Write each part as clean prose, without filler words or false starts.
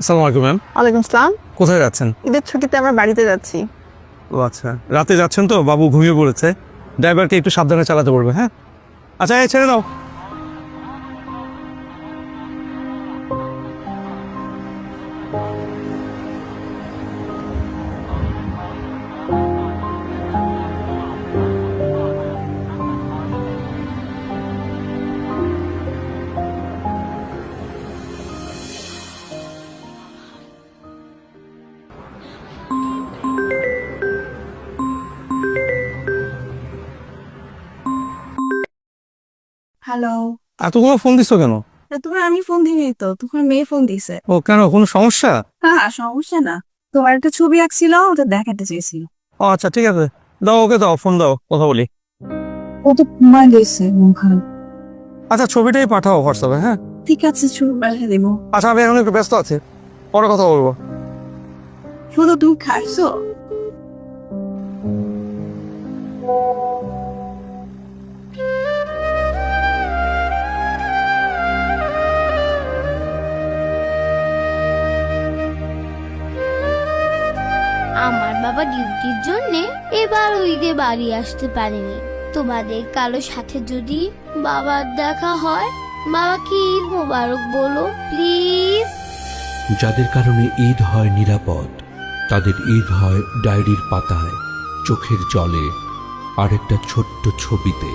আসসালামু আলাইকুম ম্যাম। ওয়ালাইকুম আসসালাম। কোথায় যাচ্ছেন? ঈদের ছুটিতে আমরা বাড়িতে যাচ্ছি। ও আচ্ছা, রাতে যাচ্ছেন তো, বাবু ঘুমিয়ে পড়েছে, ড্রাইভারকে একটু সাবধানে চালাতে বলবে। হ্যাঁ আচ্ছা, এই ছেড়ে দাও। হ্যালো। এতগুলো ফোন দিছো কেন? তোমার আমি ফোন দিই তো, তোমার মেয়ে ফোন দিছে। ও কেন, কোনো সমস্যা? হ্যাঁ সমস্যা না, তোমার একটা ছবি আঁকছিল, ওটা দেখাতে চেয়েছিল। ও আচ্ছা ঠিক আছে, দাও ওকে, দাও ফোন দাও, কথা বলি। ও তো ঘুমায় গেছে মন খারাপ। আচ্ছা ছবিটাই পাঠাও হোয়াটসঅ্যাপে। হ্যাঁ ঠিক আছে, ছবি পাঠিয়ে দেবো। আচ্ছা, আমি এখন একটু ব্যস্ত আছি, পরে কথা বলবো। শুধু তুমি খাইছো? আমার বাবা ডিউটির জন্যে এবার ঈদে বাড়ি আসতে পারেনি। তোমাদের কারো সাথে যদি বাবার দেখা হয়, বাবাকে ঈদ মোবারক বলো প্লিজ। যাদের কারণে ঈদ হয় নিরাপদ, তাদের ঈদ হয় ডায়েরির পাতায়, চোখের জলে, আর একটা ছোট্ট ছবিতে।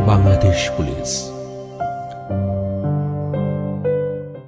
বাংলাদেশ পুলিশ।